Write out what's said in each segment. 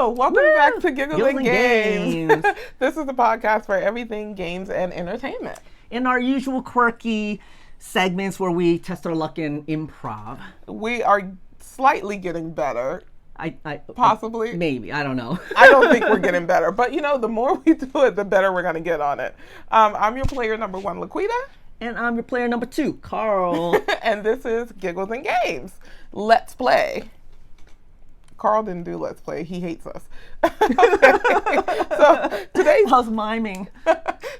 Hello, welcome back to Giggles and Games. Games. This is the podcast for everything games and entertainment. In our usual quirky segments where we test our luck in improv. We are slightly getting better. Possibly. Maybe, I don't know. I don't think we're getting better, but you know, the more we do it, the better we're going to get on it. I'm your player number 1, Laquita. And I'm your player number 2, Carl. And this is Giggles and Games. Let's play. Carl didn't do Let's Play. He hates us. So today's I was miming.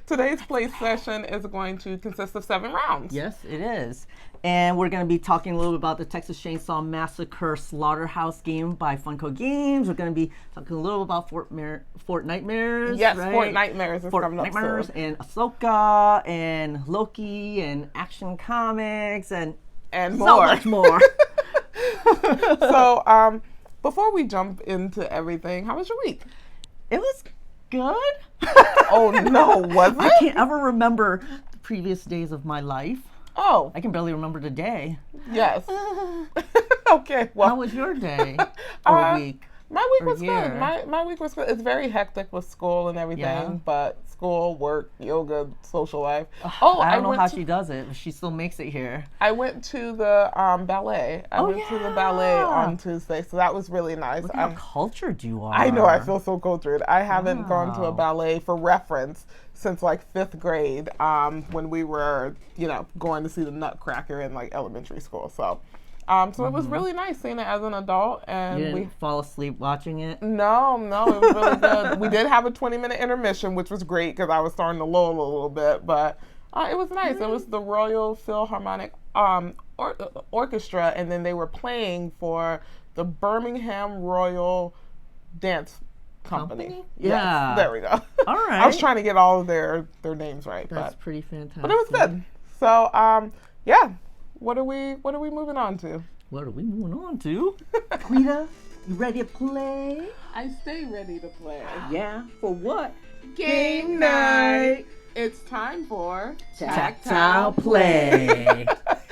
Today's play session is going to consist of 7 rounds. Yes, it is. And we're going to be talking a little bit about the Texas Chainsaw Massacre Slaughterhouse game by Funko Games. We're going to be talking a little about Fortnitemares. Yes, right? Fortnitemares is coming up soon. And Ahsoka and Loki and Action Comics and more. So much more. So, before we jump into everything, how was your week? It was good. Oh no, was it? I can't ever remember the previous days of my life. Oh. I can barely remember the day. Yes. Okay, well. How was your day or week? My week was good. My week was good. It's very hectic with school and everything, but school, work, yoga, social life. I don't know how she does it, but she still makes it here. I went to the ballet. I went to the ballet on Tuesday, so that was really nice. Look how cultured you are. I know, I feel so cultured. I haven't gone to a ballet for reference since like 5th grade, when we were, going to see the Nutcracker in like elementary school. So it was really nice seeing it as an adult. And you didn't fall asleep watching it? No, it was really good. We did have a 20-minute intermission, which was great because I was starting to lull a little bit, but it was nice. It was the Royal Philharmonic Orchestra, and then they were playing for the Birmingham Royal Dance Company? Yeah. Yes, there we go. All right. I was trying to get all of their names right. That's pretty fantastic. But it was good. So, yeah. What are we moving on to? What are we moving on to? Quita, you ready to play? I stay ready to play. Yeah. For what? Game night. It's time for Tactile Play.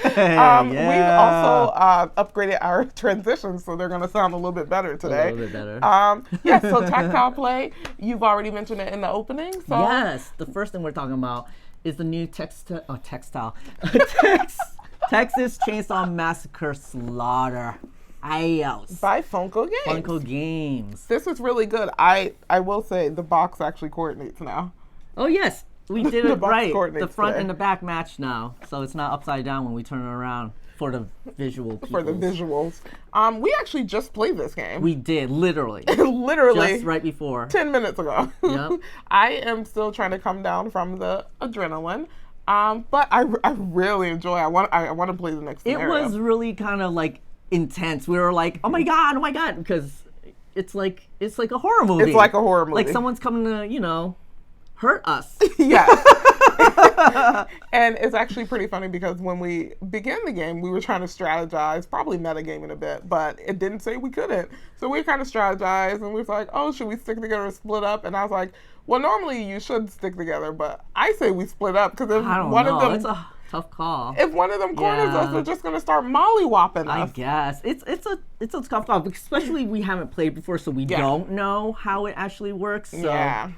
We've also upgraded our transitions, so they're going to sound a little bit better today. A little bit better. So Tactile Play, you've already mentioned it in the opening. So. Yes, the first thing we're talking about is the new Texas Chainsaw Massacre Slaughterhouse. By Funko Games. Funko Games. This is really good. I will say the box actually coordinates now. Oh, yes. We did it right. The front today. and the back match now. So it's not upside down when we turn it around for the visual peoples. For the visuals. We actually just played this game. We did, literally. Literally. Just right before. 10 minutes ago. Yep. I am still trying to come down from the adrenaline. But I really enjoy it. I want to play the next scenario. It was really kind of like intense. We were like, oh my God, because it's like a horror movie. It's like a horror movie. Like someone's coming to, hurt us. Yes. And it's actually pretty funny because when we began the game, we were trying to strategize, probably metagaming a bit, but it didn't say we couldn't. So we kind of strategized and we was like, oh, should we stick together or split up? And I was like, well, normally you should stick together, but I say we split up because if one of them... It's a tough call. If one of them corners us, they're just going to start mollywhopping us. I guess. It's a tough call, especially we haven't played before, so we don't know how it actually works. So. Yeah.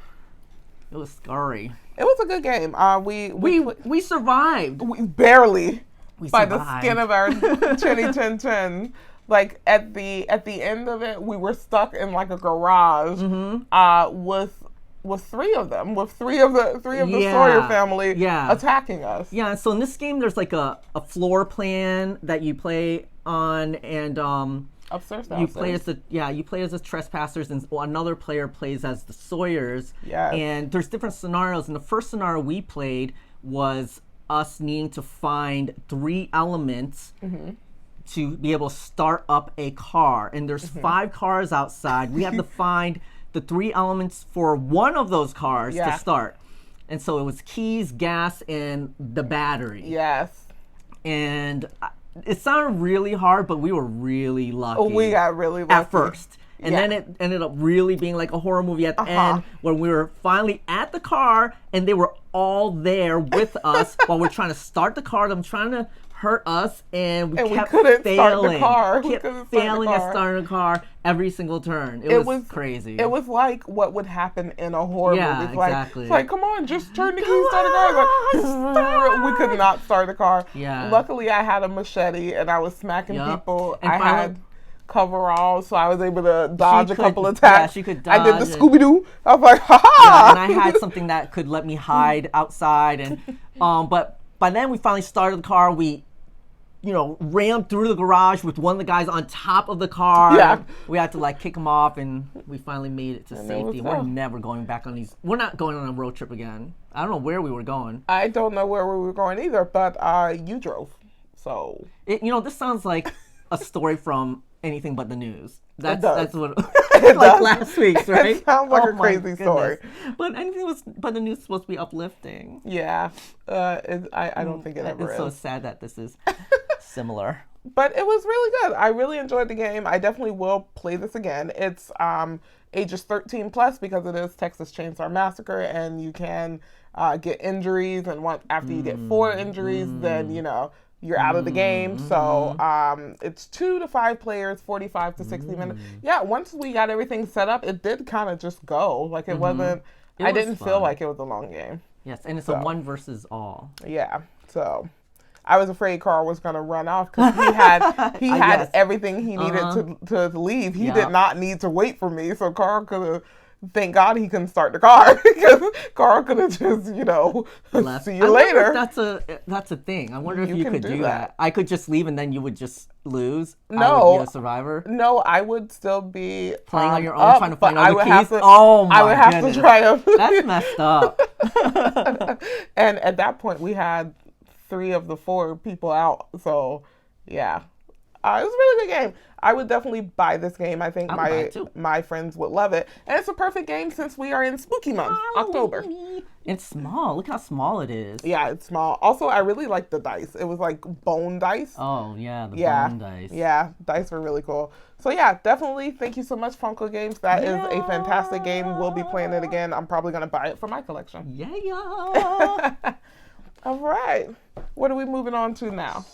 It was scary. It was a good game. We survived. Barely. We by survived. The skin of our chin. Like at the end of it, we were stuck in like a garage with 3 of them, with three of the Sawyer family attacking us. Yeah. So in this game, there's like a floor plan that you play on, and upstairs. You play as the trespassers, and another player plays as the Sawyers. Yeah. And there's different scenarios. And the first scenario we played was us needing to find 3 elements to be able to start up a car. And there's 5 cars outside. We have to find the 3 elements for one of those cars to start. And so it was keys, gas, and the battery. Yes. And it sounded really hard, but we were really lucky. Oh, we got really lucky. At first. And then it ended up really being like a horror movie at the end when we were finally at the car and they were all there with us while we're trying to start the car. Them trying to hurt us and we kept couldn't failing. Start the car. We kept failing at starting the car. every single turn. It was crazy. It was like what would happen in a horror movie. It's exactly. It's like, come on, just turn the key, start the car. Like, we could not start the car. Yeah. Luckily, I had a machete and I was smacking people. And I had coveralls, so I was able to dodge a couple attacks. Yeah, she could dodge. I did the Scooby-Doo. I was like, ha ha! And I had something that could let me hide outside. And but by then we finally started the car. We ran through the garage with one of the guys on top of the car. Yeah. We had to like kick him off, and we finally made it to safety. We're never going back on these. We're not going on a road trip again. I don't know where we were going. I don't know where we were going either, but you drove. So. This sounds like a story from Anything But the News. That's what it like last week's, right? It sounds like a crazy story. But Anything But the News is supposed to be uplifting. Yeah. I don't think it ever is. It's so sad that this is similar. But it was really good. I really enjoyed the game. I definitely will play this again. It's ages 13 plus because it is Texas Chainsaw Massacre, and you can get injuries, and after you get 4 injuries, then you're out of the game. So it's 2 to 5 players, 45 to 60 minutes. Yeah, once we got everything set up, it did kind of just go. Like it wasn't. I didn't feel like it was a long game. Yes, and it's a 1 versus all. Yeah, so. I was afraid Carl was going to run off because he had everything he needed to leave. He did not need to wait for me, so Carl could have. Thank God he couldn't start the car because Carl could have just, see you later. That's a thing. I wonder if you could do that. I could just leave and then you would just lose. No, I would be a survivor. No, I would still be playing on your own, trying to find all the keys. I would have to try to. That's messed up. And at that point, we had 3 of the 4 people out. So, yeah. It was a really good game. I would definitely buy this game. I think my friends would love it. And it's a perfect game since we are in spooky month, October. It's small. Look how small it is. Yeah, it's small. Also, I really like the dice. It was like bone dice. Oh, yeah, bone dice. Yeah, dice were really cool. So, yeah, definitely thank you so much, Funko Games. That is a fantastic game. We'll be playing it again. I'm probably going to buy it for my collection. Yeah. All right. What are we moving on to now?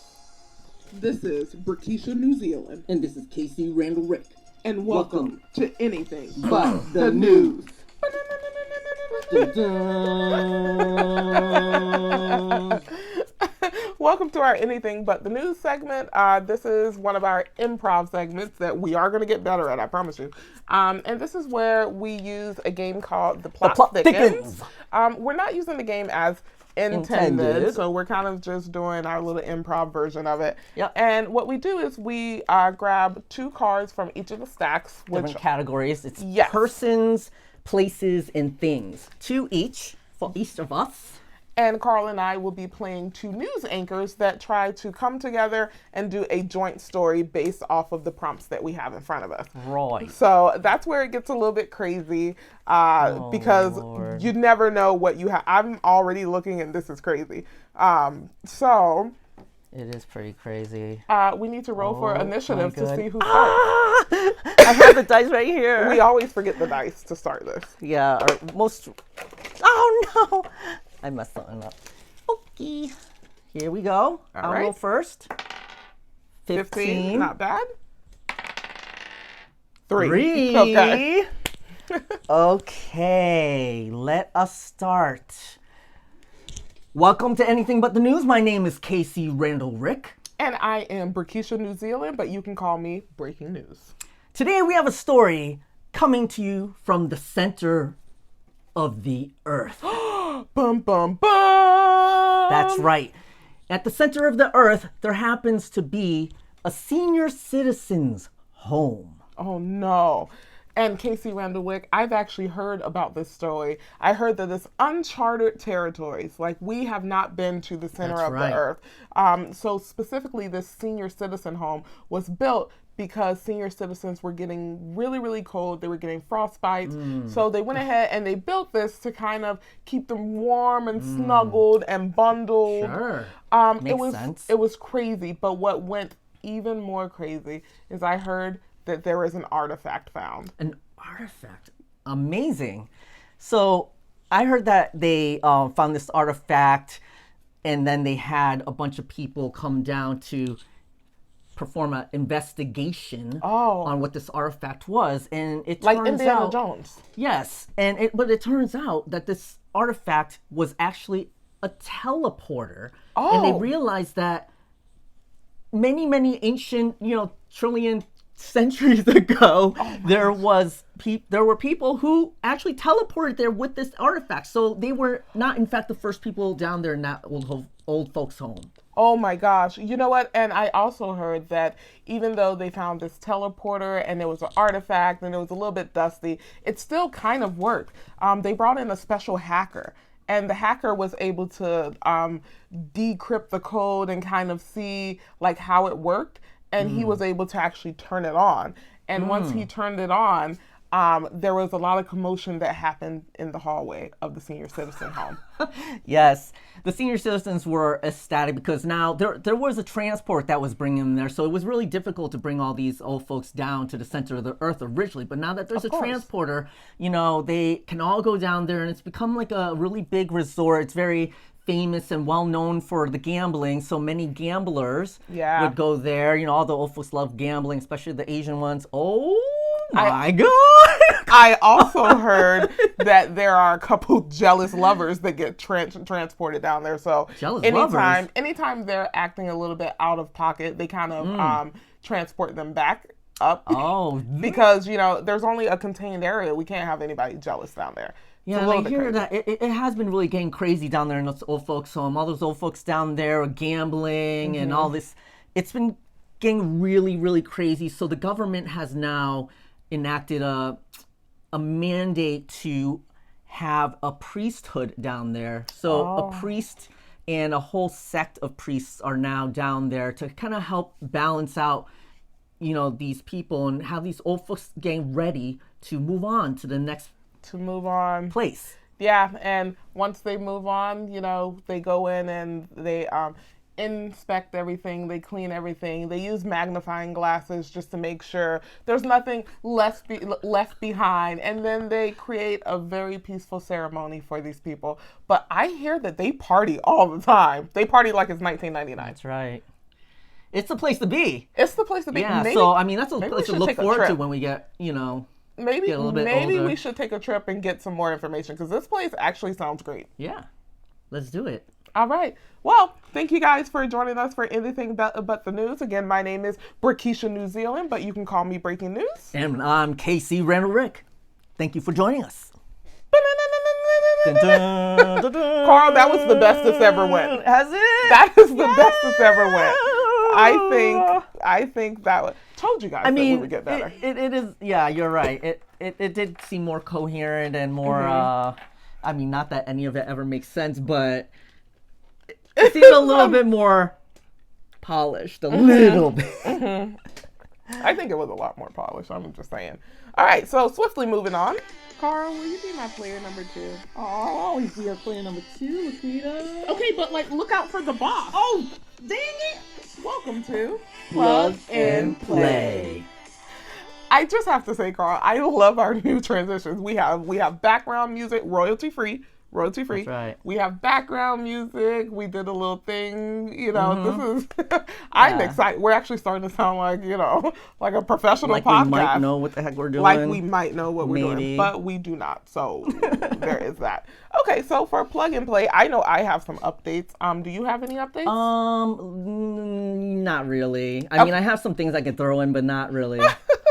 This is Britisha, New Zealand. And this is Casey Randall Rick. And welcome to Anything But the News. Welcome to our Anything But the News segment. This is one of our improv segments that we are going to get better at, I promise you. And this is where we use a game called the Plot Thickens. We're not using the game as intended. So we're kind of just doing our little improv version of it. Yep. And what we do is we grab 2 cards from each of the stacks. Different categories. It's persons, places, and things. 2 each for each of us. And Carl and I will be playing 2 news anchors that try to come together and do a joint story based off of the prompts that we have in front of us. Right. So that's where it gets a little bit crazy because Lord. You never know what you have. I'm already looking and this is crazy. So it is pretty crazy. We need to roll for initiative to see who starts. I have the dice right here. We always forget the dice to start this. Yeah, or most. Oh no! I messed something up. Okay. Here we go. I'll roll first. 15. Not bad. 3. 3. Okay. Okay. Let us start. Welcome to Anything But the News. My name is Casey Randall Rick. And I am Britisha, New Zealand, but you can call me Breaking News. Today we have a story coming to you from the center of the earth. Bum, bum, bum. That's right. At the center of the earth, there happens to be a senior citizen's home. Oh, no. And Casey Randall Rick, I've actually heard about this story. I heard that it's uncharted territories. Like, we have not been to the center of the earth. So specifically, this senior citizen home was built because senior citizens were getting really, really cold. They were getting frostbites. So they went ahead and they built this to kind of keep them warm and snuggled and bundled. Sure. Makes sense. It was crazy. But what went even more crazy is I heard that there is an artifact found. An artifact? Amazing. So I heard that they found this artifact and then they had a bunch of people come down to perform an investigation Oh. on what this artifact was, and it Like turns Indiana out, Jones. Yes, but it turns out that this artifact was actually a teleporter, and they Oh. realized that many ancient, trillion centuries ago, there were people who actually teleported there with this artifact. So they were not, in fact, the first people down there in that old folks' home. Oh my gosh. You know what? And I also heard that even though they found this teleporter and there was an artifact and it was a little bit dusty, it still kind of worked. They brought in a special hacker. And the hacker was able to decrypt the code and kind of see like how it worked. And he was able to actually turn it on. And once he turned it on, there was a lot of commotion that happened in the hallway of the senior citizen home. Yes, the senior citizens were ecstatic because now there was a transport that was bringing them there. So it was really difficult to bring all these old folks down to the center of the earth originally. But now that there's a transporter, they can all go down there, and it's become like a really big resort. It's very famous and well known for the gambling, so many gamblers would go there. All the old folks love gambling, especially the Asian ones. Oh my God! I also heard that there are a couple jealous lovers that get transported down there. So anytime they're acting a little bit out of pocket, they kind of transport them back up. Oh, because there's only a contained area. We can't have anybody jealous down there. Yeah, I hear that it has been really getting crazy down there in those old folks' home. All those old folks down there are gambling and all this. It's been getting really, really crazy. So the government has now enacted a mandate to have a priesthood down there. So a priest and a whole sect of priests are now down there to kind of help balance out, these people and have these old folks getting ready to move on to the next place. Yeah, and once they move on, they go in and they inspect everything, they clean everything, they use magnifying glasses just to make sure there's nothing left behind, and then they create a very peaceful ceremony for these people. But I hear that they party all the time. They party like it's 1999. That's right. It's the place to be. It's the place to be. Yeah, that's a place to look forward to when we get, Maybe older. we should take a trip and get some more information, because this place actually sounds great. Yeah, let's do it. All right. Well, thank you guys for joining us for Anything But the News. Again, my name is Brickisha New Zealand, but you can call me Breaking News. And I'm KC Randall Rick. Thank you for joining us. Carl, that was the best this ever went. Has it? That is the best this ever went. I think that was, told you guys that we would get better. It is, yeah, you're right. It did seem more coherent and more, not that any of it ever makes sense, but it seemed a little bit more polished, a little bit. I think it was a lot more polished, I'm just saying. All right, so swiftly moving on. Carl, will you be my player number 2? Oh, I'll always be our player number 2, Lakita. Okay, but look out for the boss. Oh, dang it! Welcome to Plug and Play. I just have to say, Carl, I love our new transitions. We have background music, royalty free. That's right. We have background music. We did a little thing. This is. I'm excited. We're actually starting to sound like like a professional podcast. We might know what the heck we're doing. Like we might know what we're doing, but we do not. So there is that. Okay, so for Plug and Play, I know I have some updates. Do you have any updates? Not really. I mean, I have some things I could throw in, but not really.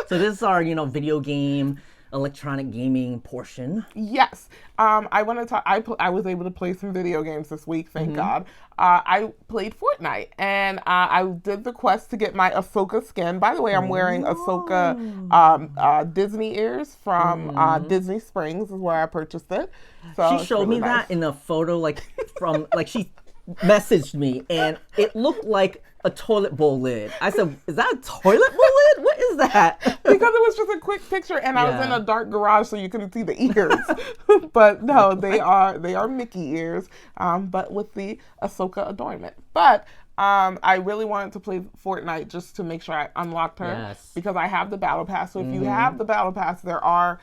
So this is our, video game, electronic gaming portion. Yes. I want to talk. I was able to play some video games this week, thank God. I played Fortnite, and I did the quest to get my Ahsoka skin. By the way, I'm wearing Ahsoka Disney ears from Disney Springs, is where I purchased it. So she showed me that in a photo, from she messaged me, and it looked like a toilet bowl lid. I said, "Is that a toilet bowl lid? What is that?" Because it was just a quick picture, and I was in a dark garage, so you couldn't see the ears. But no, they are Mickey ears, but with the Ahsoka adornment. But I really wanted to play Fortnite just to make sure I unlocked her, because I have the battle pass. So if you have the battle pass, there are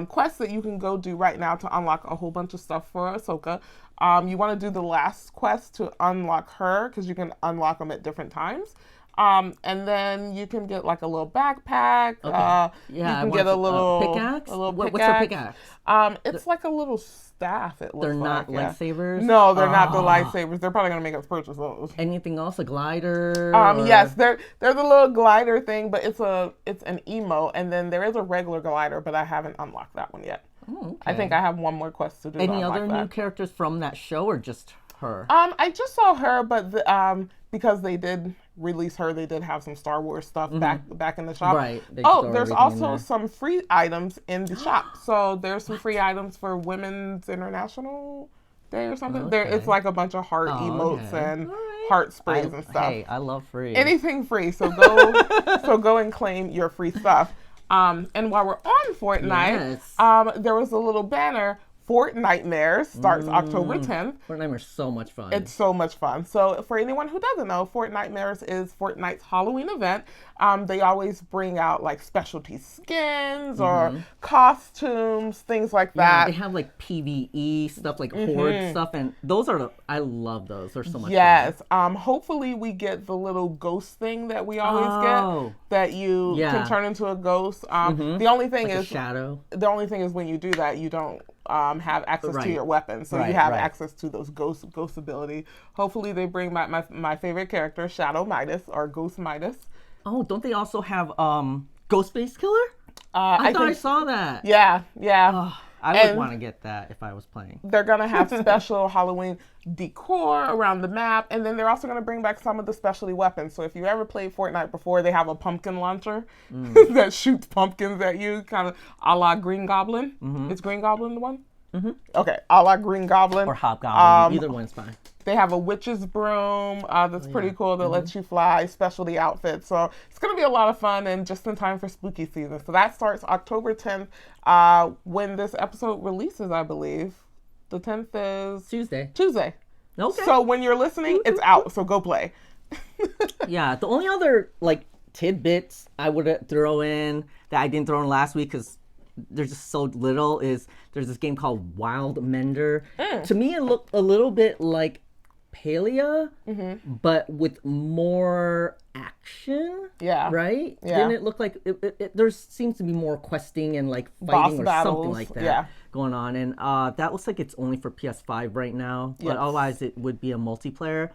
quests that you can go do right now to unlock a whole bunch of stuff for Ahsoka. You want to do the last quest to unlock her, because you can unlock them at different times. And then you can get like a little backpack. Yeah, you can get a little pickaxe. A little pickaxe. What's a pickaxe? It's like a little staff. It looks They're not like, lightsabers. No, they're not the lightsabers. They're probably gonna make us purchase those. Anything else? A glider? Yes, there's a little glider thing, but it's an emote, and then there is a regular glider, but I haven't unlocked that one yet. Oh, okay. I think I have one more quest to do. Any other new characters from that show, or just her? I just saw her, but because they did release her, they did have some Star Wars stuff back in the shop. Right. There's also some free items in the shop. So there's some free items for Women's International Day or something. Okay. It's like a bunch of heart emotes and heart sprays and stuff. Hey, I love free. Anything free. So go and claim your free stuff. And while we're on Fortnite, there was a little banner. Fortnitemares starts October 10th. Fortnitemares is so much fun. It's so much fun. So for anyone who doesn't know, Fortnitemares is Fortnite's Halloween event. They always bring out like specialty skins or costumes, things like that. They have like PvE stuff, like horde stuff, and those are I love those. They're so much fun. Yes. Hopefully we get the little ghost thing that we always get, that you can turn into a ghost. The only thing like is a shadow. The only thing is when you do that, you don't have access to your weapon, so you have access to those ghost ability. Hopefully they bring back my favorite character, Shadow Midas or Ghost Midas. Oh, don't they also have Ghost Space Killer? I thought I saw that. Yeah. I would want to get that if I was playing. They're going to have special Halloween decor around the map, and then they're also going to bring back some of the specialty weapons. So if you ever played Fortnite before, they have a pumpkin launcher that shoots pumpkins at you, kind of a la Green Goblin. Is Green Goblin the one? Okay, a la Green Goblin. Or Hobgoblin. Either one's fine. They have a witch's broom that's pretty cool that lets you fly, specialty outfits. So it's going to be a lot of fun and just in time for spooky season. So that starts October 10th when this episode releases, I believe. The 10th is... Tuesday. Okay. So when you're listening, it's out. So go play. Yeah. The only other like tidbits I would throw in that I didn't throw in last week because there's just so little is there's this game called Wild Mender. To me, it looked a little bit like Palia, but with more action. Yeah. Right? Yeah. Didn't it look like there seems to be more questing and like fighting or something like that going on. And that looks like it's only for PS5 right now, but otherwise it would be a multiplayer.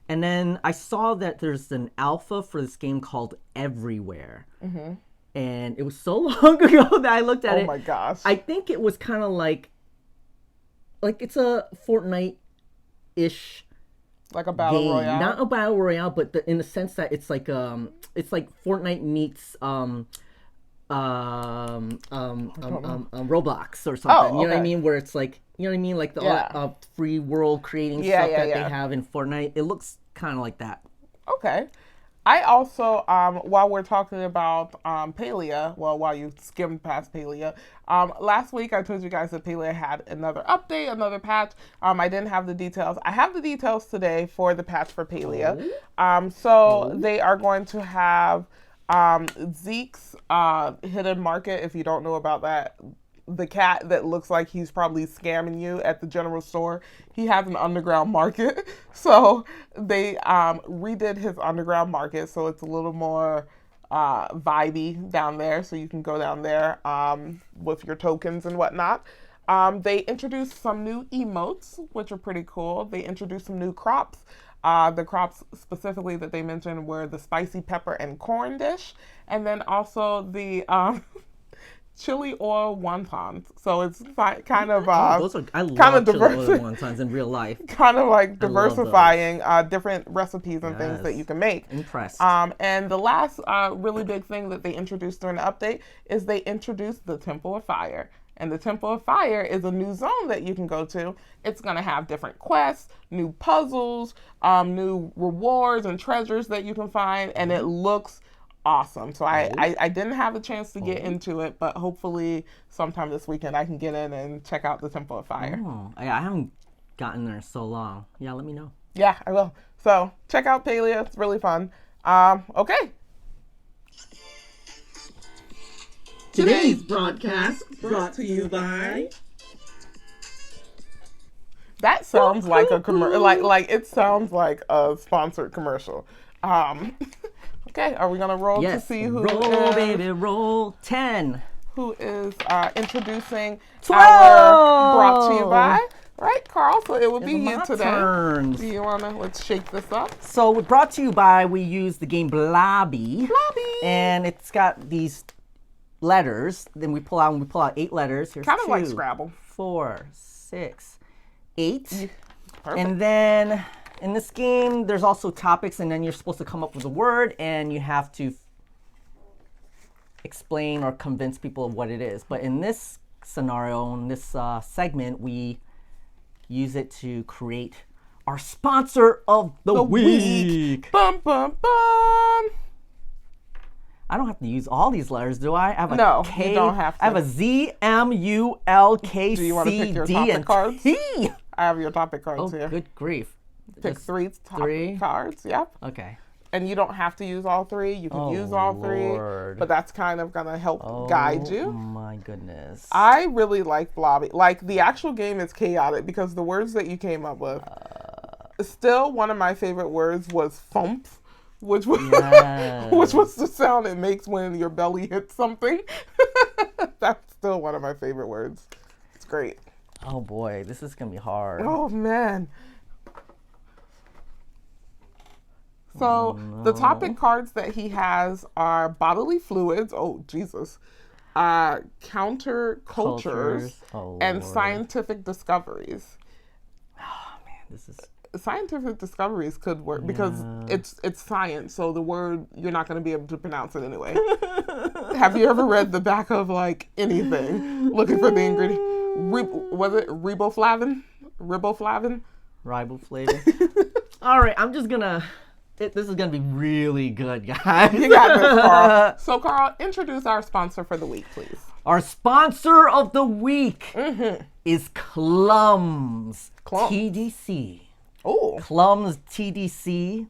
And then I saw that there's an alpha for this game called Everywhere. And it was so long ago that I looked at it. Oh my gosh. I think it was kind of like it's a Fortnite-ish like a battle game. royale. Not a battle royale, but in the sense that it's like Fortnite meets Roblox or something. You know what I mean? Where it's like, you know what I mean? Like the free world creating stuff that they have in Fortnite. It looks kind of like that. Okay. I also, while we're talking about Palia, while you skimmed past Palia, last week I told you guys that Palia had another update, another patch. I didn't have the details. I have the details today for the patch for Palia. They are going to have Zeke's hidden market, if you don't know about that. The cat that looks like he's probably scamming you at the general store. He has an underground market. So they redid his underground market so it's a little more vibey down there. So you can go down there with your tokens and whatnot. They introduced some new emotes, which are pretty cool. They introduced some new crops. The crops specifically that they mentioned were the spicy pepper and corn dish. And then also the... chili oil wontons, so it's kind of I love chili oil wontons in real life. Kind of like diversifying different recipes and things that you can make. Impressed. And the last really big thing that they introduced during the update is they introduced the Temple of Fire. And the Temple of Fire is a new zone that you can go to. It's going to have different quests, new puzzles, new rewards and treasures that you can find, and it looks awesome. So I didn't have a chance to get into it, but hopefully sometime this weekend I can get in and check out the Temple of Fire. I haven't gotten there in so long. Yeah, let me know. Yeah, I will. So check out Palia. It's really fun. Okay. Today's broadcast brought to you by... That sounds like a commercial. Like it sounds like a sponsored commercial. Okay, are we gonna roll Yes. to see who Roll, baby, roll. 10. who is introducing 12. our brought to you by, right, Carl? So it will be you My today. turns. Do you wanna, let's shake this up. So brought to you by, we use the game Blabbi. Blabbi. And it's got these letters. Then we pull out 8 letters. Here's Kind of 2, like Scrabble. 4, 6, 8. Perfect. And then in this game, there's also topics, and then you're supposed to come up with a word, and you have to explain or convince people of what it is. But in this scenario, in this segment, we use it to create our sponsor of the week. Bum, bum, bum. I don't have to use all these letters, do I? I have a No, K, you don't have to. I have a Z, M, U, L, K, Do you wanna pick C, your D, topic and cards? T. I have your topic cards Oh, here. good grief. Pick Just 3 topic 3? cards, yep. Okay. And you don't have to use all 3. You can Oh, use all 3, Lord. but that's kind of gonna help guide Oh you. my goodness. I really like Blabbi. Like, the actual game is chaotic because the words that you came up with. Still, one of my favorite words was thump, which was Yes. which was the sound it makes when your belly hits something. That's still one of my favorite words. It's great. Oh boy, this is gonna be hard. Oh man. So the topic cards that he has are bodily fluids. Oh Jesus. Counter cultures Oh, and Lord. scientific discoveries. This is Scientific discoveries could work because it's science, so the word you're not going to be able to pronounce it anyway. Have you ever read the back of like anything looking for the ingredient? Was it riboflavin? Riboflavin? riboflavin. All right, I'm just gonna. This is gonna be really good, guys. You got this, Carl. So, Carl, introduce our sponsor for the week, please. Our sponsor of the week is KLUMZ TDC. Oh, KLUMZ TDC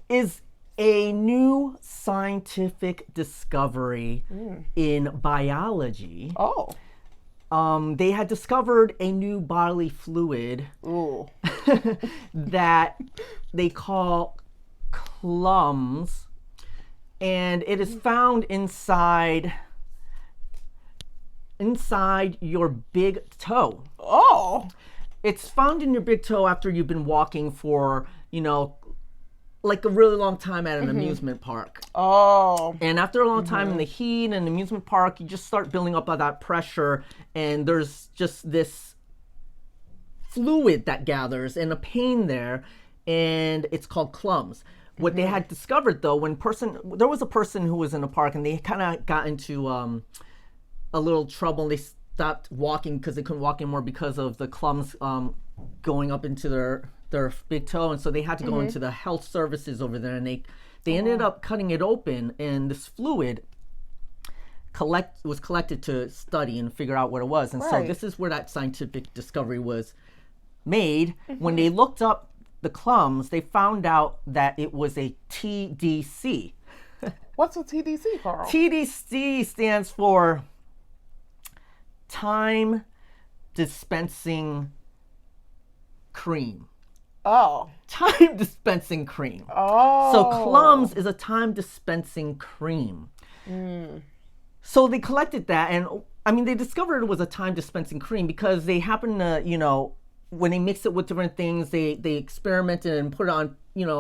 is a new scientific discovery in biology. oh, They had discovered a new bodily fluid ooh, that they call KLUMZ, and it is found inside your big toe. oh, It's found in your big toe after you've been walking for, like a really long time at an amusement park. oh, And after a long time in the heat and an amusement park, you just start building up all that pressure, and there's just this fluid that gathers and a pain there, and it's called KLUMZ. What they had discovered though, there was a person who was in a park and they kind of got into a little trouble, and they stopped walking because they couldn't walk anymore because of the KLUMZ going up into their big toe, and so they had to go into the health services over there, and they ended up cutting it open, and this fluid was collected to study and figure out what it was. And so Right. this is where that scientific discovery was made. When they looked up the KLUMZ, they found out that it was a TDC. what's a TDC, Carl? TDC stands for time dispensing cream. Oh, Time dispensing cream. oh, So KLUMZ is a time dispensing cream. So they collected that, and I mean, they discovered it was a time dispensing cream because they happened to, when they mix it with different things, they experimented and put it on,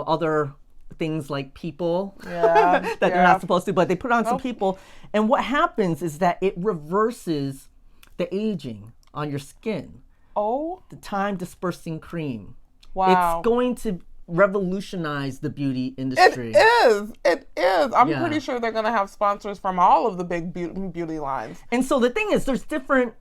other things like people that they're not supposed to, but they put it on some people. And what happens is that it reverses the aging on your skin. Oh, The time dispersing cream. wow. It's going to revolutionize the beauty It industry. is. It is. I'm Yeah. pretty sure they're going to have sponsors from all of the big beauty lines. And so the thing is, there's different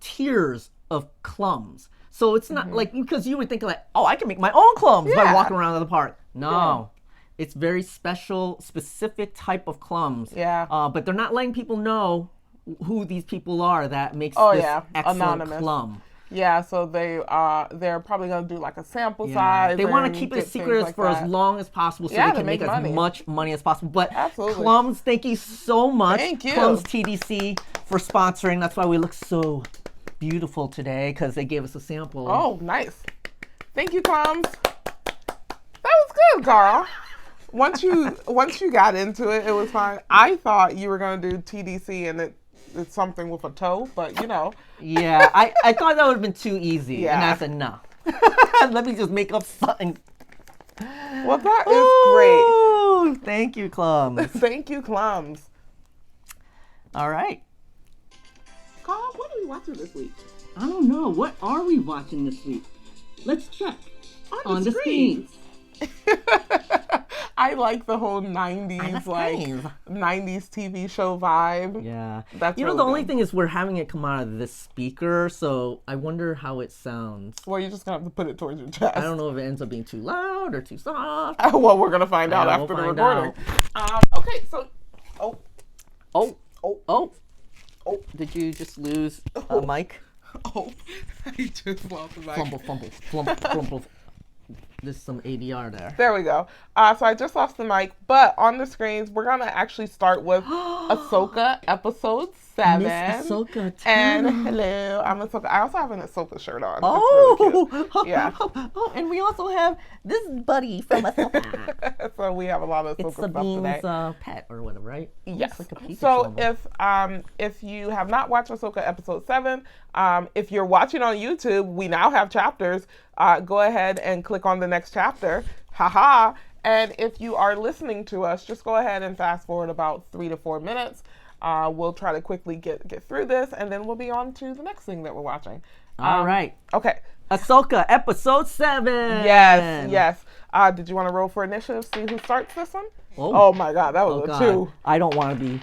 tiers of KLUMZ. So it's not like, because you would think like, oh, I can make my own KLUMZ by Yeah. walking around in the park. No. It's very special, specific type of KLUMZ. Yeah. But they're not letting people know who these people are that makes Oh, this yeah. excellent Anonymous. KLUMZ. Yeah, so they're probably going to do like a sample size. They want and to keep it a get secret things like for that. as long as possible so Yeah, they to can make make money. as much money as possible. But Absolutely. KLUMZ, thank you so much. Thank you. KLUMZ TDC for sponsoring. That's why we look so beautiful today, because they gave us a sample. Oh, nice. Thank you, KLUMZ. That was good, Carl. once you got into it, it was fine. I thought you were gonna do TDC and it's something with a toe, but you know. Yeah, I thought that would have been too easy, Yeah. and I said no. Let me just make up something. Well, that is Ooh, thank you, KLUMZ. great. Thank you, KLUMZ. All right. Carl, what are we watching this week? I don't know. What are we watching this week? Let's check On the screens. I like the whole 90s, like, 90s TV show vibe. Yeah. That's You know, really the only good. thing is we're having it come out of this speaker, so I wonder how it sounds. Well, you're just going to have to put it towards your chest. I don't know if it ends up being too loud or too soft. Well, we're going to find out Yeah, after we'll the find recording. Okay, so... Oh. Oh, did you just lose a mic? Oh. I just lost the mic. Flumble. There's some ADR there. There we go. So I just lost the mic, but on the screens, we're going to actually start with Ahsoka episode 7. Miss Ahsoka, too. And hello, I'm Ahsoka. I also have an Ahsoka shirt on. Oh, It's really cute. Yeah. Oh, and we also have this buddy from Ahsoka. So we have a lot of Ahsoka It's stuff today. Sabine's pet or whatever, right? Yes. It's like a Pikachu So almost. if you have not watched Ahsoka episode 7, if you're watching on YouTube, we now have chapters. Go ahead and click on the next chapter. Haha. And if you are listening to us, just go ahead and fast forward about 3 to 4 minutes. We'll try to quickly get through this, and then we'll be on to the next thing that we're watching. All right. Okay. Ahsoka episode 7. Yes. Did you want to roll for initiative? See who starts this one? Oh my God, that was a God. 2. I don't want to be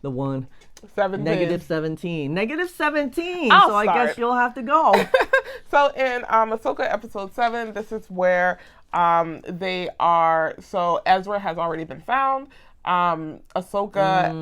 the one. 7 Negative 17. Negative 17. I'll So I start. guess you'll have to go. So in Ahsoka episode 7, this is where they are. So Ezra has already been found. Ahsoka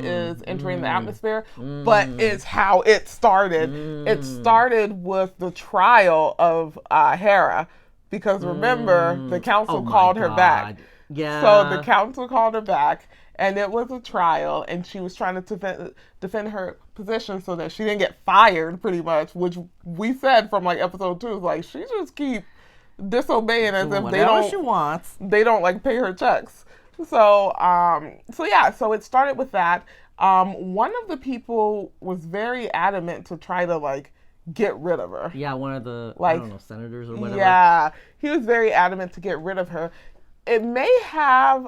is entering the atmosphere, but it's how it started. It started with the trial of Hera, because remember the council Oh my called her back. God. Yeah. So the council called her back, and it was a trial, and she was trying to defend her position so that she didn't get fired, pretty much, which we said from like episode 2, like she just keep disobeying as if Whatever she wants. they don't like pay her checks. So so it started with that. One of the people was very adamant to try to like get rid of her. Yeah, one of the I Like, don't know, senators or whatever. Yeah, he was very adamant to get rid of her. It may have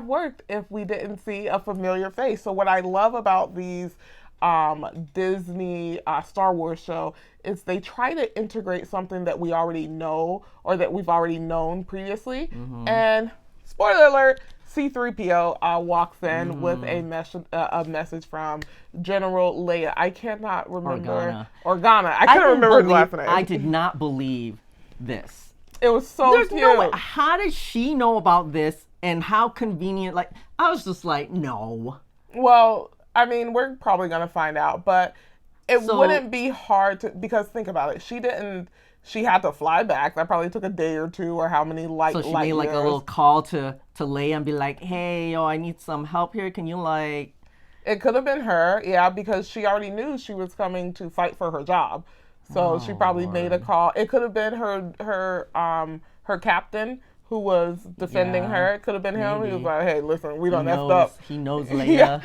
worked if we didn't see a familiar face. So what I love about these Disney Star Wars show is they try to integrate something that we already know or that we've already known previously. And spoiler alert, C-3PO walks in with a message from General Leia. I cannot remember. Organa. I couldn't remember his last name. I did not believe this. It was so There's cute. no way. How did she know about this and how convenient? Like, I was just like, no. Well, I mean, we're probably going to find out, but it So- wouldn't be hard to, because think about it. She had to fly back. That probably took a day or two, or how many light So she light made like a years. little call to Leia and be like, hey, yo, I need some help here. Can you like... It could have been her, yeah, because she already knew she was coming to fight for her job. So she probably made a call. It could have been her captain who was defending Yeah, her. It could have been him. He was maybe. like, hey, listen, we done messed up. He knows Leia. Yeah.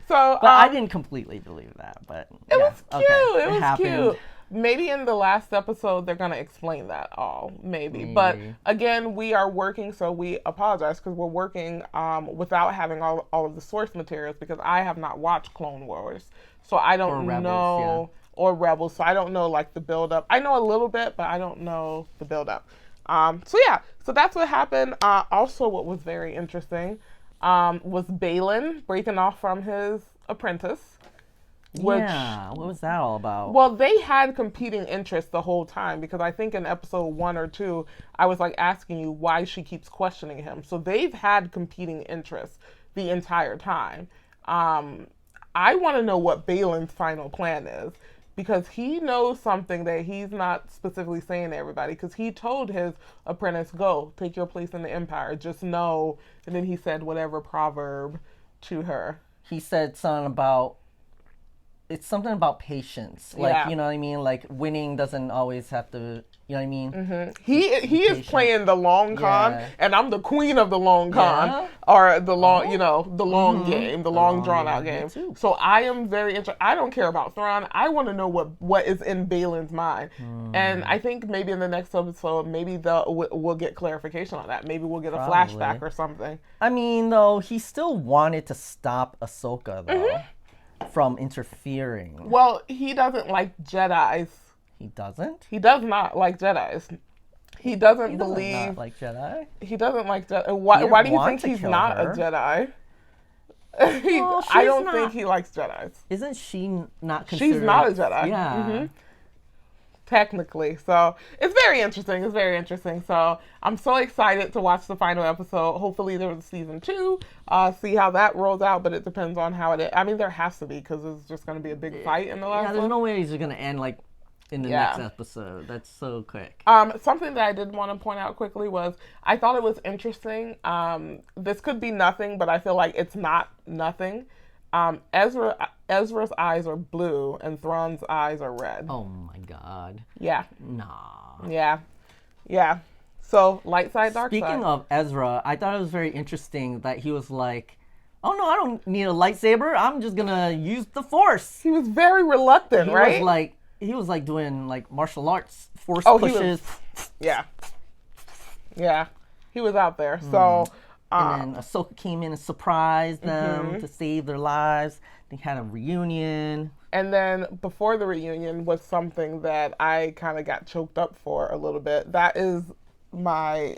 So But I didn't completely believe that. But it yeah, was cute. okay. It was happened. cute. Maybe in the last episode they're gonna explain that all. Maybe. But again, we are working, so we apologize because we're working without having all of the source materials, because I have not watched Clone Wars, so I don't Rebels, know. Or Rebels, so I don't know like the build up. I know a little bit, but I don't know the build up. So that's what happened. Also, what was very interesting was Balin breaking off from his apprentice. Which, yeah, what was that all about? well, they had competing interests the whole time, because I think in episode 1 or 2, I was like asking you why she keeps questioning him. So they've had competing interests the entire time. I want to know what Balin's final plan is, because he knows something that he's not specifically saying to everybody, because he told his apprentice, go, take your place in the Empire, just know. And then he said whatever proverb to her. He said something about it's something about patience. Like, Yeah. you know what I mean? Like, winning doesn't always have to, you know what I mean? He is patient. playing the long con, Yeah. and I'm the queen of the long con, Yeah. or the long, the long game, the long long drawn out game. game. Me too. So I am very interested. I don't care about Thrawn. I want to know what is in Balin's mind, and I think maybe in the next episode, maybe we'll get clarification on that. Maybe we'll get a Probably. flashback or something. I mean, though, he still wanted to stop Ahsoka, though, from interfering. Well, he doesn't like Jedis. He doesn't? He does not like Jedis. He doesn't He doesn't believe. not like Jedi. He doesn't like Jedi. Why didn't do you want think to he's kill not her. a Jedi? Well, I she's don't not- think he likes Jedis. Isn't she not considered... She's not a Jedi. Yeah. Technically. So it's very interesting. It's very interesting. So I'm so excited to watch the final episode. Hopefully there's season 2. See how that rolls out, but it depends on how it is. I mean, there has to be, because it's just going to be a big fight in the last Yeah, there's one. no way he's going to end, like, in the next episode. That's so quick. Something that I did want to point out quickly was I thought it was interesting. This could be nothing, but I feel like it's not nothing. Ezra's eyes are blue and Thrawn's eyes are red. Oh, my God. Yeah. Nah. Yeah. So light side, dark side. Speaking of Ezra, I thought it was very interesting that he was like, oh, no, I don't need a lightsaber. I'm just going to use the Force. He was very reluctant, He right? He was like doing like martial arts, force He pushes. Yeah. He was out there. So, And then Ahsoka came in and surprised them to save their lives. They had a reunion. and then before the reunion was something that I kind of got choked up for a little bit. That is my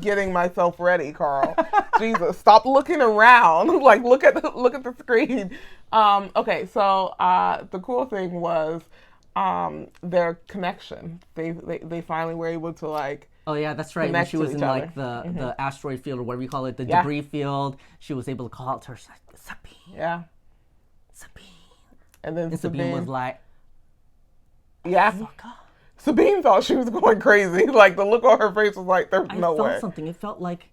getting myself ready, Carl. Jesus, stop looking around. Like, look at the screen. Okay, so the cool thing was their connection. They finally were able to, like, Oh yeah, that's right. When connect she to was in each like other. the asteroid field or whatever you call it, the Yeah. debris field, she was able to call out to her. She's like, Sabine, yeah. Sabine. And then And Sabine was like, yeah. Ahsoka. Sabine thought she was going crazy. Like, the look on her face was like, there's I no felt way. something. It felt like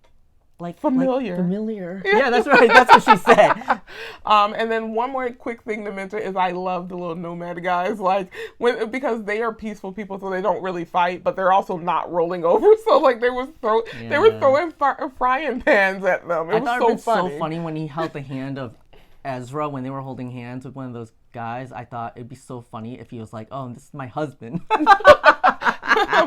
Familiar. familiar. Yeah, that's right. That's what she said. And then one more quick thing to mention is I love the little nomad guys, like, because they are peaceful people, so they don't really fight, but they're also not rolling over. So, like, they were throwing frying pans at them. It I was thought so it was funny. so funny when he held the hand of Ezra when they were holding hands with one of those guys. I thought it'd be so funny if he was like, "Oh, this is my husband."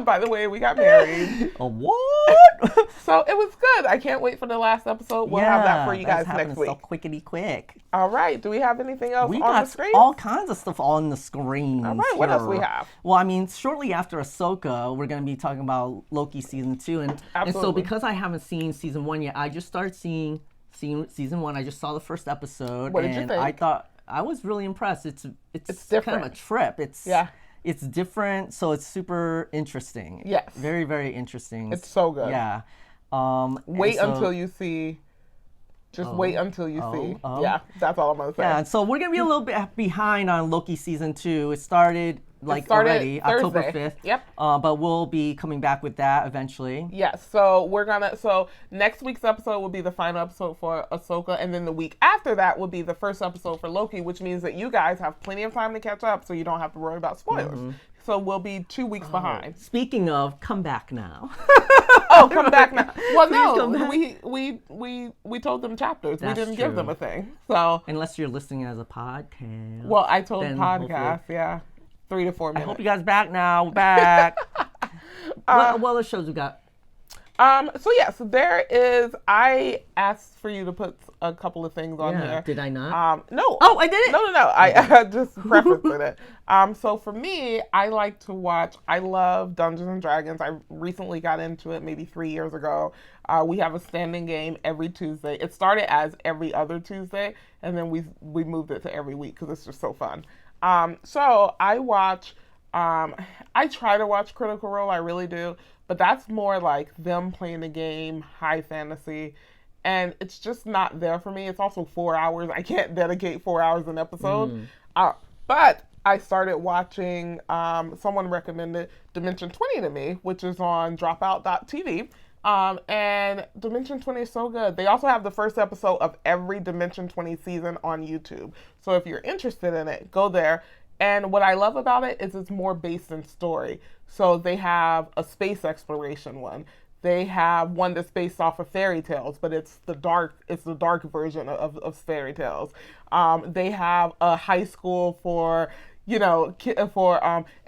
By the way, we got married. A what? So it was good. I can't wait for the last episode. We'll have that for you guys next week. So quickity quick. All right. Do we have anything else We on the got screen? all kinds of stuff on the screen. All right, what else we have? Well, I mean, shortly after Ahsoka, we're going to be talking about Loki season 2. And so Absolutely. because I haven't seen season 1 yet, I just started seeing season 1. I just saw the first episode. What did you and think? I thought, I was really impressed. It's different. kind of a trip. Yeah. It's different, so it's super interesting. Yes. Very, very interesting. It's so good. Yeah. Wait until you see. Just wait until you see. Yeah, that's all I'm going to say. Yeah, and so we're going to be a little bit behind on Loki season 2. It started already, October Thursday. 5th. Yep. But we'll be coming back with that eventually. Yes, so so next week's episode will be the final episode for Ahsoka, and then the week after that will be the first episode for Loki, which means that you guys have plenty of time to catch up, so you don't have to worry about spoilers. So we'll be 2 weeks behind. Speaking of, come back now. Oh, come back now. Well, come no, back. we told them chapters. That's we didn't give true. them a thing. So, Unless you're listening as a podcast. well, I told Then podcast, yeah, 3 to 4 I minutes. hope you guys back now. We're back. what other shows we got? So there is. I asked for you to put a couple of things on here. Did I not? No. Oh, I did it? No. I just prefaced it. So for me, I like to watch. I love Dungeons and Dragons. I recently got into it maybe 3 years ago. We have a standing game every Tuesday. It started as every other Tuesday, and then we moved it to every week because it's just so fun. So I watch. I try to watch Critical Role. I really do. But that's more like them playing the game, high fantasy, and it's just not there for me. It's also 4 hours. I can't dedicate 4 hours an episode. But I started watching, someone recommended Dimension 20 to me, which is on dropout.tv. And Dimension 20 is so good. They also have the first episode of every Dimension 20 season on YouTube. So if you're interested in it, go there. And what I love about it is it's more based in story. So they have a space exploration one. They have one that's based off of fairy tales, but it's the dark version of fairy tales. They have a high school for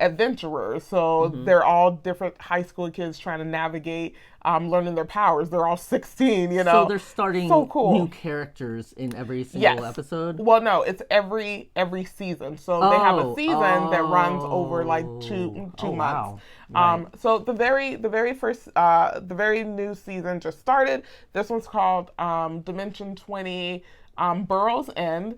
adventurers. So they're all different high school kids trying to navigate, learning their powers. They're all 16, So they're starting so cool. new characters in every single episode? Well, no, it's every season. So they have a season that runs over like two months. Wow. Right. So the very first, the very new season just started. This one's called Dimension 20 Burrows End.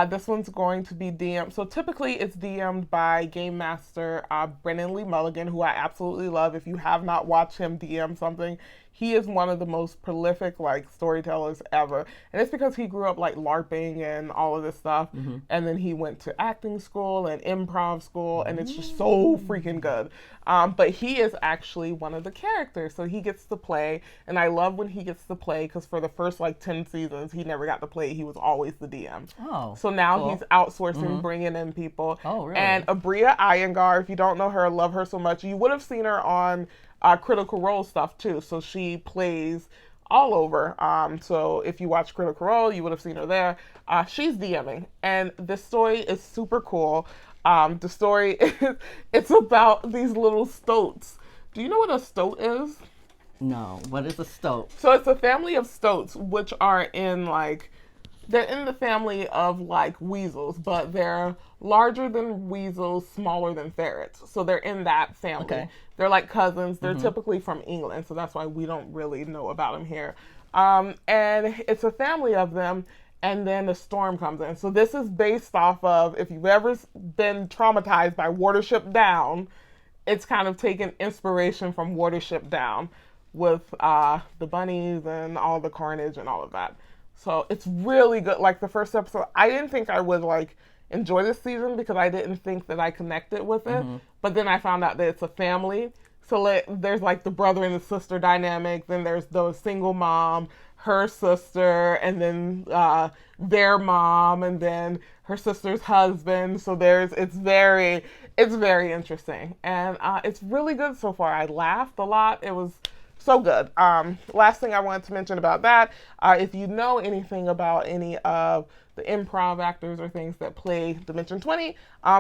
This one's going to be DM'd. So typically it's DM'd by Game Master Brennan Lee Mulligan, who I absolutely love. If you have not watched him DM something, he is one of the most prolific like storytellers ever. And it's because he grew up like LARPing and all of this stuff. And then he went to acting school and improv school, and it's just so freaking good. But he is actually one of the characters, so he gets to play. And I love when he gets to play because for the first like 10 seasons, he never got to play. He was always the DM. Oh. So now he's outsourcing, bringing in people. Oh, really? And Abria Iyengar, if you don't know her, love her so much. You would have seen her on Critical Role stuff too. So she plays all over. So if you watch Critical Role, you would have seen her there. She's DMing, and this story is super cool. The story it's about these little stoats. Do you know what a stoat is? No. What is a stoat? So it's a family of stoats, which are they're in the family of like weasels, but they're larger than weasels, smaller than ferrets. So they're in that family. Okay. They're like cousins. They're typically from England, so that's why we don't really know about them here. And it's a family of them, and then a storm comes in. So this is based off of, if you've ever been traumatized by Watership Down, it's kind of taken inspiration from Watership Down with the bunnies and all the carnage and all of that. So it's really good. Like the first episode, I didn't think I would like enjoy this season because I didn't think that I connected with it. But then I found out that it's a family. So there's like the brother and the sister dynamic. Then there's the single mom, her sister, and then their mom, and then her sister's husband. So it's very interesting. And it's really good so far. I laughed a lot. It was so good. Last thing I wanted to mention about that, if you know anything about any of the improv actors or things that play Dimension 20,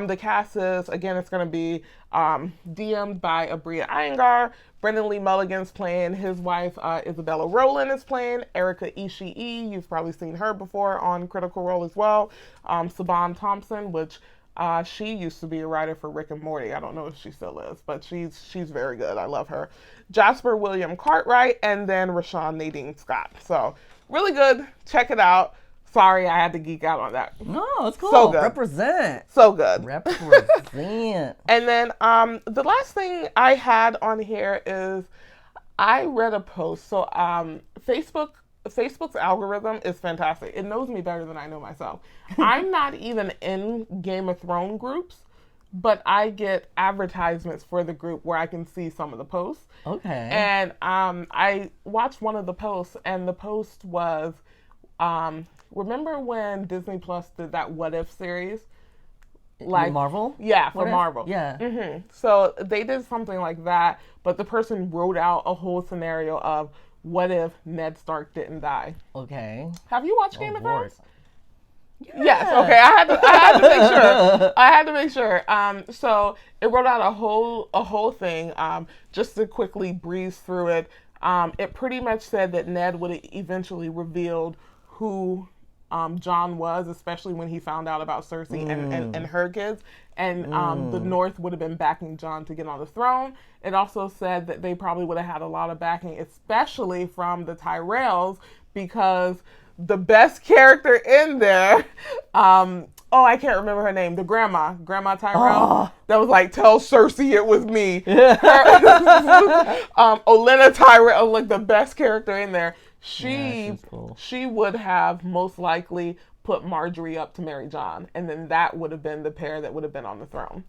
the cast is, again, it's going to be DM'd by Abria Iyengar. Brendan Lee Mulligan's playing. His wife, Isabella Rowland, is playing. Erica Ishii, you've probably seen her before on Critical Role as well. Saban Thompson, which she used to be a writer for Rick and Morty. I don't know if she still is, but she's very good. I love her. Jasper William Cartwright, and then Rashawn Nadine Scott. So really good. Check it out. Sorry, I had to geek out on that. No, it's cool. So good. Represent. So good. Represent. And then the last thing I had on here is I read a post. So Facebook's algorithm is fantastic. It knows me better than I know myself. I'm not even in Game of Thrones groups, but I get advertisements for the group where I can see some of the posts. Okay. And I watched one of the posts, and the post was, remember when Disney Plus did that What If series? Like Marvel? Yeah, for Marvel. Yeah. So they did something like that, but the person wrote out a whole scenario of what if Ned Stark didn't die. Okay. Have you watched Game of Lord. Thrones? Yes. Okay. I had to make sure. I had to make sure. So it wrote out a whole thing. Just to quickly breeze through it. It pretty much said that Ned would eventually revealed who Jon was, especially when he found out about Cersei and her kids. And the North would have been backing Jon to get on the throne. It also said that they probably would have had a lot of backing, especially from the Tyrells, because the best character in there, I can't remember her name, the Grandma Tyrell, that was like, tell Cersei it was me. Olenna Tyrell, like the best character in there. She would have most likely put Marjorie up to marry Jon, and then that would have been the pair that would have been on the throne.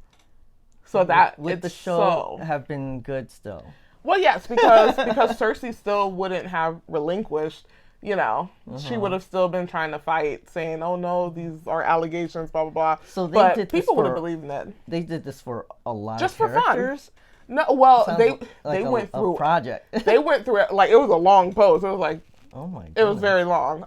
So that would the show have been good still? Well, yes, because Cersei still wouldn't have relinquished. You know, she would have still been trying to fight, saying, "Oh no, these are allegations, blah blah blah." So they but did this people would have for- believed that They did this for a lot just of for fun. characters. No, well, Sounds they like went through a project. they went through it like it was a long post. It was like Oh my god. it was very long.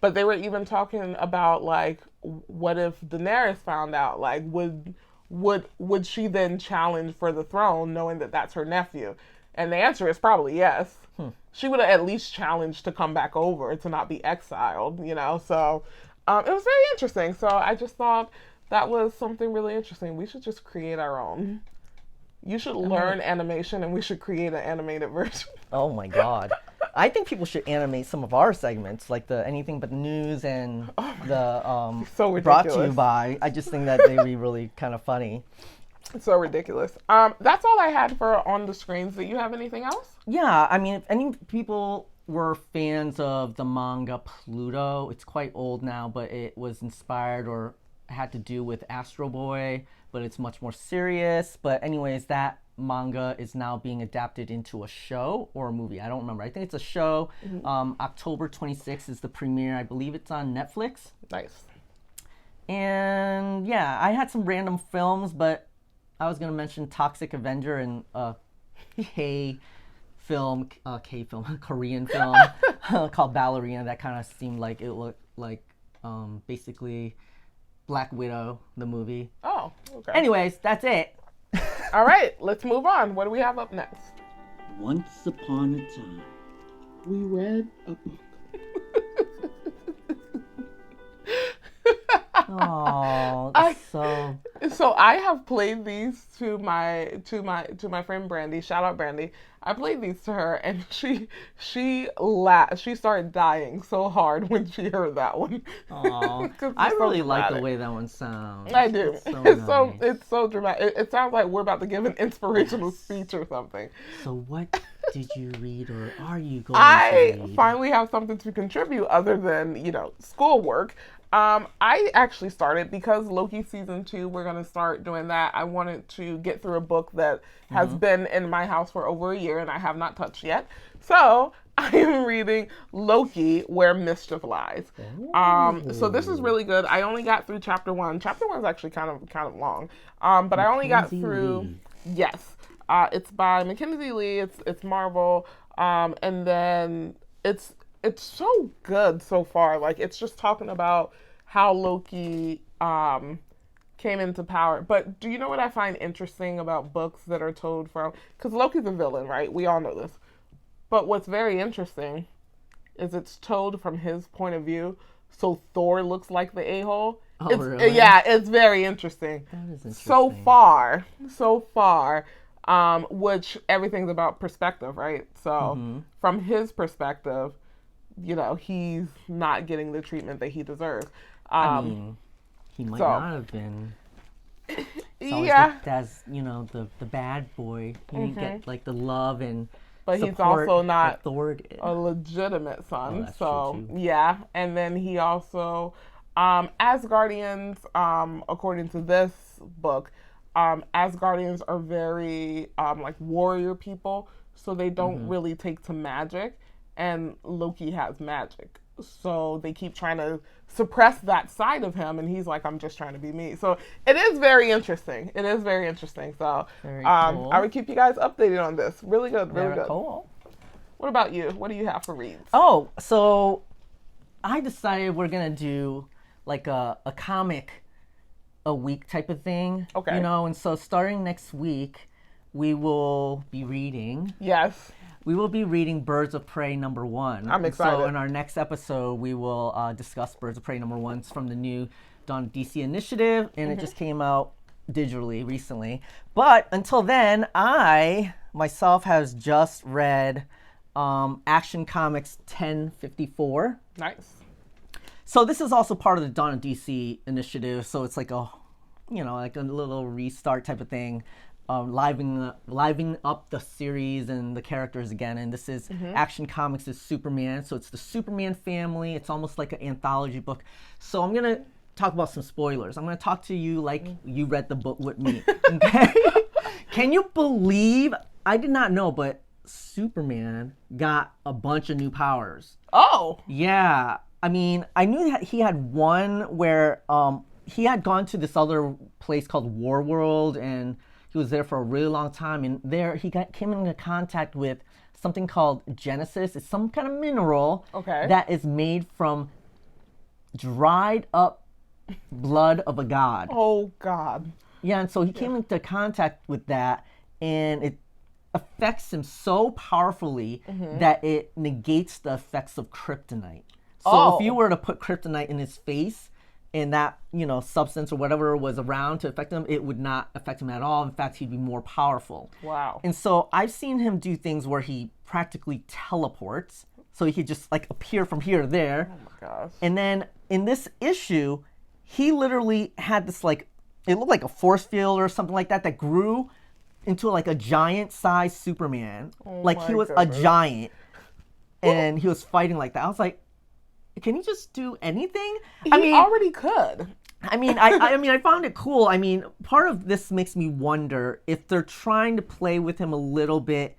But they were even talking about like, what if Daenerys found out? Like, would she then challenge for the throne, knowing that that's her nephew? And the answer is probably yes. She would have at least challenged to come back over, to not be exiled, you know? So it was very interesting. So I just thought that was something really interesting. We should just create our own. You should learn animation and we should create an animated version. Oh my god. I think people should animate some of our segments, like the Anything But the News and the So Brought to You ridiculous. By. I just think that they'd be really kind of funny. It's so ridiculous. That's all I had for on the screens. Do you have anything else? Yeah, I mean, if any people were fans of the manga Pluto, it's quite old now, but it was inspired or had to do with Astro Boy, but it's much more serious. But anyways, that manga is now being adapted into a show or a movie. I don't remember. I think it's a show. October 26th is the premiere. I believe it's on Netflix. Nice. And yeah, I had some random films, but I was going to mention Toxic Avenger and Korean film called Ballerina. That kind of seemed like it looked like basically Black Widow, the movie. Oh, okay. Anyways, that's it. All right, let's move on. What do we have up next? Once upon a time, we read a book. Oh, So I have played these to my friend Brandy. Shout out Brandy. I played these to her, and she started dying so hard when she heard that one. Oh, 'Cause I it's so really like the dramatic. way that one sounds. I do. It's so nice. It's so dramatic. It sounds like we're about to give an inspirational speech or something. So what did you read, or are you going I to read? finally have something to contribute other than, schoolwork. I actually started because Loki season 2, we're going to start doing that. I wanted to get through a book that has been in my house for over a year and I have not touched yet. So I am reading Loki, Where Mischief Lies. So this is really good. I only got through chapter 1. Chapter 1 is actually kind of long. But I only got Makenzi through, Lee. yes. It's by Makenzi Lee. It's Marvel. And then it's so good so far. Like, it's just talking about how Loki came into power. But do you know what I find interesting about books that are told from... Because Loki's a villain, right? We all know this. But what's very interesting is it's told from his point of view, so Thor looks like the a-hole. Oh, really? Yeah, it's very interesting. That is interesting. So far, which everything's about perspective, right? So from his perspective, he's not getting the treatment that he deserves. I mean, he might not have been. He's always Yeah. looked as, the bad boy. He didn't get like the love and But he's support also that not Thor did. a legitimate son. that's So true, too. yeah, and then he also, Asgardians, according to this book, Asgardians are very like warrior people, so they don't really take to magic, and Loki has magic. So they keep trying to suppress that side of him, and he's like, I'm just trying to be me. So it is very interesting. So Very I cool. would keep you guys updated on this. Really good, really Very good. cool. What about you? What do you have for reads? Oh, so I decided we're gonna do like a comic a week type of thing. Okay. And so starting next week, we will be reading Yes. Birds of Prey #1. I'm excited. So in our next episode, we will discuss Birds of Prey #1. It's from the new Dawn of DC initiative, and it just came out digitally recently. But until then, I myself has just read Action Comics 1054. Nice. So this is also part of the Dawn of DC initiative. So it's like a little restart type of thing. Livening up the series and the characters again. And this is Action Comics is Superman. So it's the Superman family. It's almost like an anthology book. So I'm going to talk about some spoilers. I'm going to talk to you like you read the book with me. Okay? Can you believe I did not know, but Superman got a bunch of new powers. Oh. Yeah. I mean, I knew that he had one where he had gone to this other place called War World, and he was there for a really long time. And there he came into contact with something called Genesis. It's some kind of mineral that is made from dried up blood of a god. Oh, God. Yeah, and so he came into contact with that, and it affects him so powerfully that it negates the effects of kryptonite. So if you were to put kryptonite in his face, and that, substance or whatever was around to affect him, it would not affect him at all. In fact, he'd be more powerful. Wow. And so I've seen him do things where he practically teleports. So he could just like appear from here to there. Oh my gosh. And then in this issue, he literally had this like, it looked like a force field or something like that grew into like a giant-sized Superman. Like he was a giant. And he was fighting like that. I was like, can he just do anything? He already could. I found it cool. I mean, part of this makes me wonder if they're trying to play with him a little bit.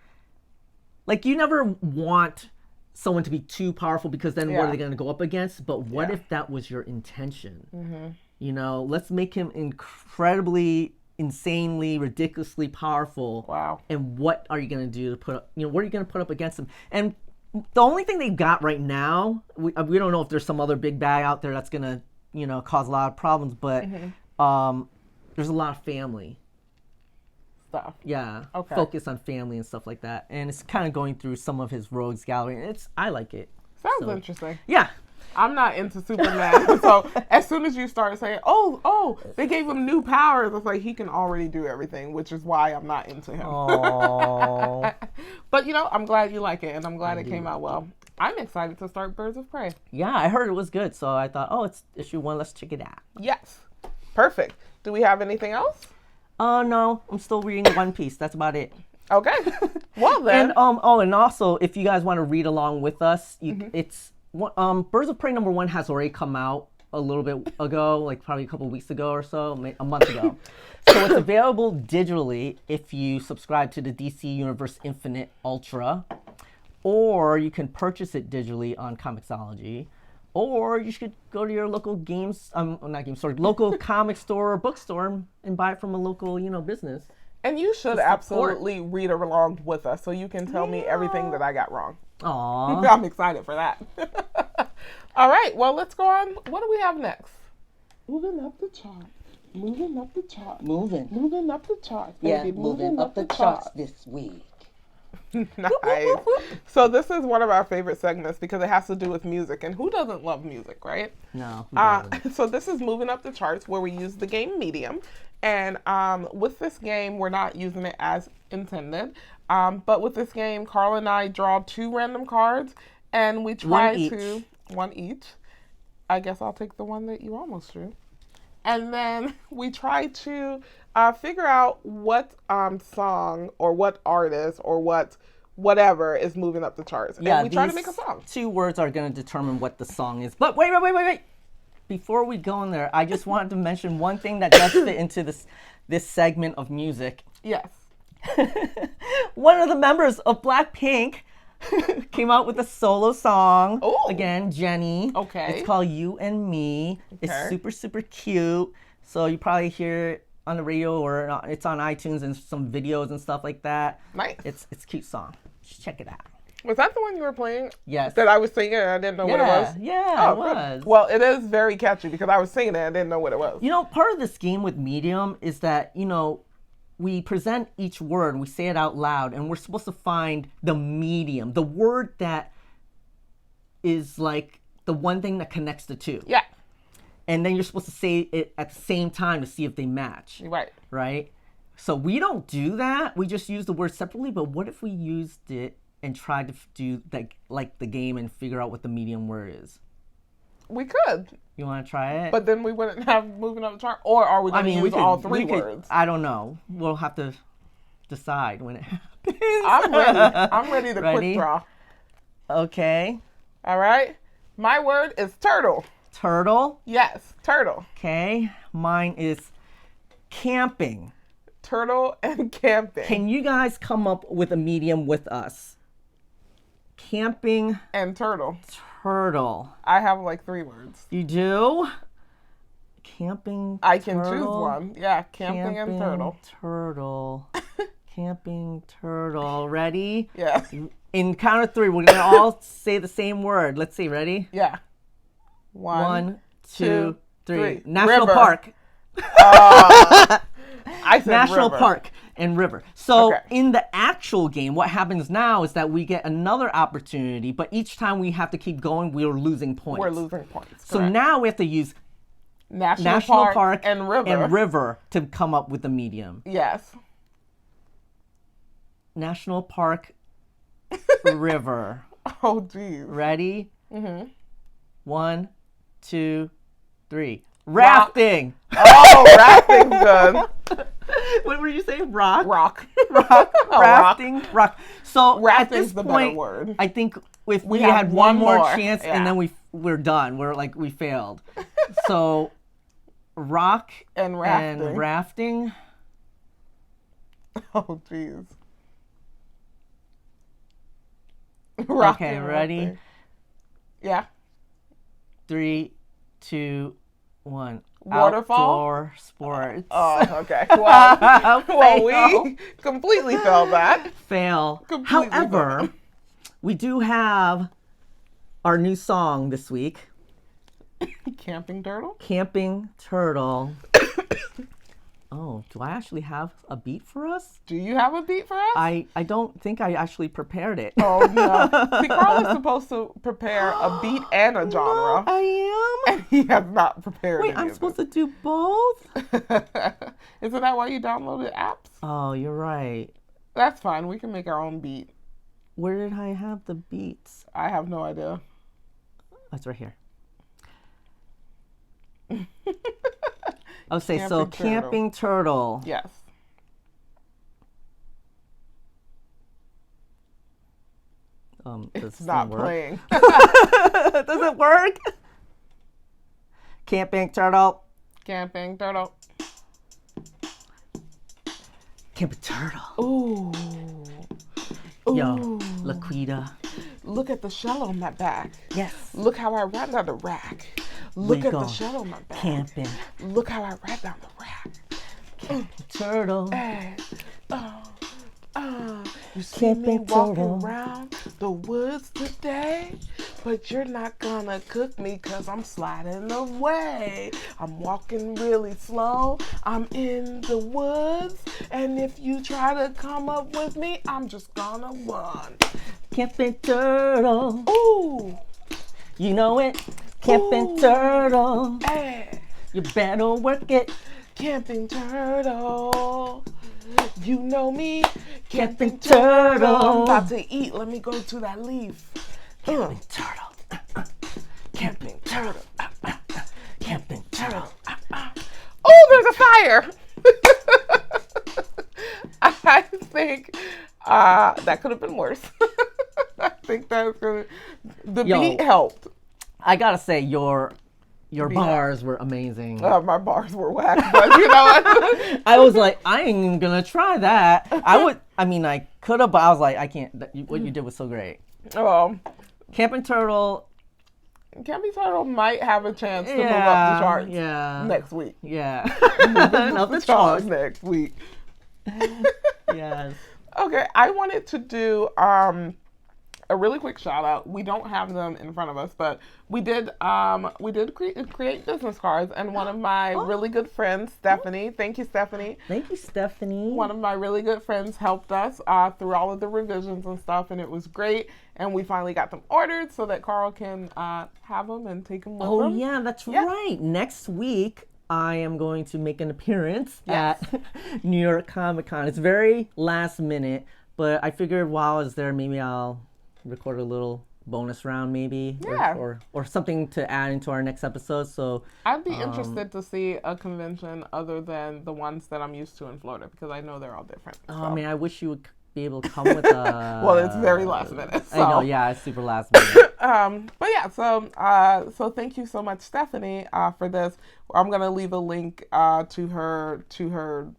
Like, you never want someone to be too powerful because then what are they going to go up against? But what if that was your intention? Let's make him incredibly, insanely, ridiculously powerful. Wow. And what are you going to do to put up, what are you going to put up against him? And the only thing they've got right now, we don't know if there's some other big bag out there that's going to, cause a lot of problems, but there's a lot of family stuff. Yeah. Okay. Focus on family and stuff like that. And it's kind of going through some of his rogues gallery. And I like it. Sounds interesting. Yeah. I'm not into Superman. So as soon as you start saying, oh, they gave him new powers, it's like he can already do everything, which is why I'm not into him. Aww. But, I'm glad you like it, and I'm glad it came out well. I'm excited to start Birds of Prey. Yeah, I heard it was good, so I thought, it's issue 1, let's check it out. Yes. Perfect. Do we have anything else? No, I'm still reading One Piece. That's about it. Okay. Well then. And and also, if you guys want to read along with us, it's Birds of Prey #1 has already come out a little bit ago, like probably a couple weeks ago or so, a month ago. So it's available digitally if you subscribe to the DC Universe Infinite Ultra, or you can purchase it digitally on Comixology, or you should go to your local local comic store or bookstore and buy it from a local, business. And you should absolutely read along with us so you can tell me everything that I got wrong. Aww. I'm excited for that. All right, well, let's go on. What do we have next? Moving up the chart. Moving up the chart. Moving up the chart. Yeah, Baby. moving up the charts this week. Nice. So this is one of our favorite segments because it has to do with music, and who doesn't love music, right? No. So this is Moving Up the Charts, where we use the game Medium, and with this game we're not using it as intended, but with this game Carl and I draw 2 random cards, and we try one each. I guess I'll take the one that you almost drew, and then we try to figure out what song or what artist or whatever is moving up the charts. Yeah, and we try to make a song. 2 words are going to determine what the song is. But wait. Before we go in there, I just wanted to mention one thing that does fit into this segment of music. Yes. One of the members of BlackPink came out with a solo song. Oh. Again, Jennie. Okay. It's called You and Me. Okay. It's super, super cute. So you probably hear it on the radio or it's on iTunes and some videos and stuff like that. Nice. It's a cute song. Just check it out. Was that the one you were playing? Yes. That I was singing and I didn't know what it was? Yeah, it good. was. Well, it is very catchy because I was singing it and I didn't know what it was. Part of this game with Medium is that, we present each word, we say it out loud, and we're supposed to find the medium, the word that is like the one thing that connects the 2. Yeah. And then you're supposed to say it at the same time to see if they match. Right. Right? So we don't do that. We just use the word separately, but what if we used it and tried to do like the game and figure out what the medium word is? We could. You want to try it? But then we wouldn't have Moving Up the Chart. Or are we going to use all 3 words? I don't know. We'll have to decide when it happens. I'm ready. I'm ready to quick draw. Okay. All right. My word is turtle. Turtle? Yes, turtle. Okay. Mine is camping. turtle, and camping. Can you guys come up with a medium with us? Camping And turtle. turtle. I have like 3 words. You do? Camping I can turtle? choose one. Yeah, camping and turtle. Turtle. Camping turtle. Ready? Yeah. In count of 3, we're going to all say the same word. Let's see. Ready? Yeah. 1, 2, 3. 3. National River. Park. I said National river. Park and River. So Okay. in the actual game, what happens now is that we get another opportunity, but each time we have to keep going, we're losing points. We're losing points. So correct. now we have to use National Park Park and river. to come up with a medium. Yes. National Park, River. Oh, geez. Ready? Mm-hmm. 1, 2, 3. Rafting. Oh, rafting's good. What were you saying? Rock. Rock. Rock. Oh, Rafting. Rock. So at Rafting's this the point, better word. I think if we have had one more more, chance yeah. and then we're done. We failed. So rock And rafting. and rafting. Oh, jeez. Rock Okay, and ready? rafting. Yeah. 3, 2, 1. Waterfall? Outdoor sports. Oh, okay. Well, Fail. we completely failed that. Fail. Completely However, failed. we do have our new song this week, Camping turtle? Camping Turtle. Oh, do I actually have a beat for us? Do you have a beat for us? I don't think I actually prepared it. Oh, no. See, Carl is supposed to prepare a beat and a genre. I am? And he has not prepared Wait, any I'm of supposed to do both? Isn't that why you downloaded apps? Oh, you're right. That's fine. We can make our own beat. Where did I have the beats? I have no idea. Oh, it's right here. I'll say, so Camping turtle. Camping Turtle. Yes. Does It's this not work? playing. Does it work? Camping Turtle. Camping turtle. Camping Turtle. Ooh. Yo, Ooh. Laquita. Look at the shell on my back. Yes. Look how I ran down the rack. Look We at the go shell on my back. Camping Look how I ran down the rack. Turtle. Hey. You see Camping me walking turtle. around the woods today, but you're not gonna cook me 'cause I'm sliding away. I'm walking really slow. I'm in the woods, and if you try to come up with me, I'm just gonna run. Camping Turtle. Ooh, You know it. Camping Ooh. Turtle. hey, You better work it. camping turtle. You know me, Camping camping turtle. turtle. I'm about to eat. Let me go to that leaf. Camping Turtle. Camping turtle. Camping Turtle. Oh, there's a fire. I think that could have been worse. I think that's gonna. The Yo. beat helped. I gotta say, your bars were amazing. My bars were whack, but you know what? I was like, I ain't even gonna try that. I could have, but I was like, I can't. What you did was so great. Camping Turtle. Camping turtle might have a chance to move up the charts next week. Yeah. Up the charts next week. Yes. Okay, I wanted to do a really quick shout out. We don't have them in front of us, but we did create business cards, and one of my really good friends, Stephanie. Thank you, Stephanie. Thank you, Stephanie. One of my really good friends helped us through all of the revisions and stuff, and it was great. And we finally got them ordered so that Carl can have them and take them with him. Oh yeah, that's right. Next week, I am going to make an appearance at New York Comic Con. It's very last minute, but I figured while I was there, maybe I'll record a little bonus round, maybe, or something to add into our next episode. So I'd be interested to see a convention other than the ones that I'm used to in Florida, because I know they're all different. So. I mean, I wish you would be able to come with a. Well, it's very last minute. So. I know, yeah, it's super last minute. But yeah, so thank you so much, Stephanie, for this. I'm gonna leave a link to her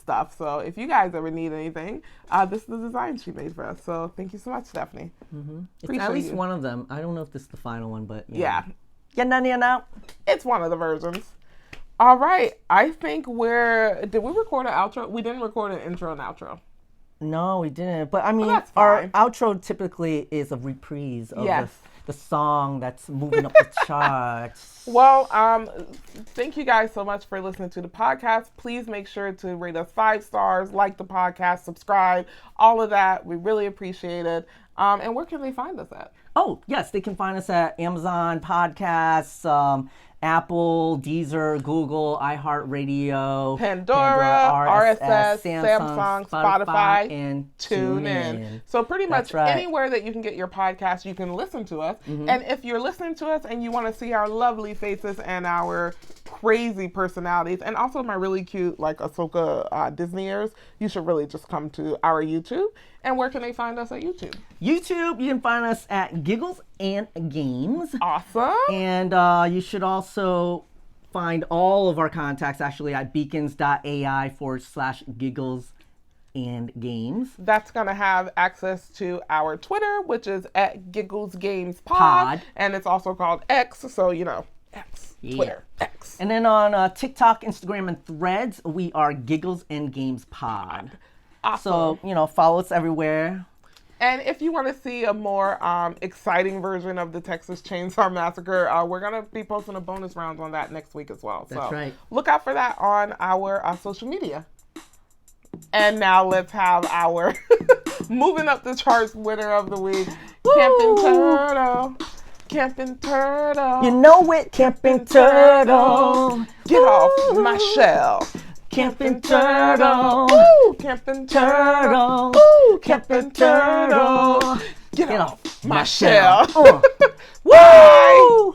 stuff. So if you guys ever need anything, this is the design she made for us. So thank you so much, Stephanie. It's at least one of them. I don't know if this is the final one, but yeah. It's one of the versions. All right. I think did we record an outro? We didn't record an intro and outro. No, we didn't. But I mean, that's our fine. outro typically is a reprise of Yes. the song that's moving up the charts. Well, thank you guys so much for listening to the podcast. Please make sure to rate us 5 stars, like the podcast, subscribe, all of that. We really appreciate it. And where can they find us at? Oh, yes, they can find us at Amazon Podcasts, Apple, Deezer, Google, iHeartRadio, Pandora, RSS, Samsung, Spotify, and TuneIn. So pretty much anywhere that you can get your podcast, you can listen to us. And if you're listening to us and you want to see our lovely faces and our crazy personalities, and also my really cute like Ahsoka Disney ears, you should really just come to our YouTube. And where can they find us at YouTube? YouTube, you can find us at Giggles and Games. Awesome. And you should also find all of our contacts actually at beacons.ai/gigglesandgames. That's going to have access to our Twitter, which is at gigglesgamespod. And it's also called X, so X. Twitter, X. And then on TikTok, Instagram, and Threads, we are Giggles and Games Pod. Awesome. So, follow us everywhere. And if you want to see a more exciting version of the Texas Chainsaw Massacre, we're going to be posting a bonus round on that next week as well. That's right. Look out for that on our social media. And now let's have our moving up the charts winner of the week, Camping Turtle. Camping Turtle. You know it, Camping Turtle. Get off my shell. Camping Turtle. Woo! Camping Turtle. Woo! Camping Turtle. Get off my shell. Woo!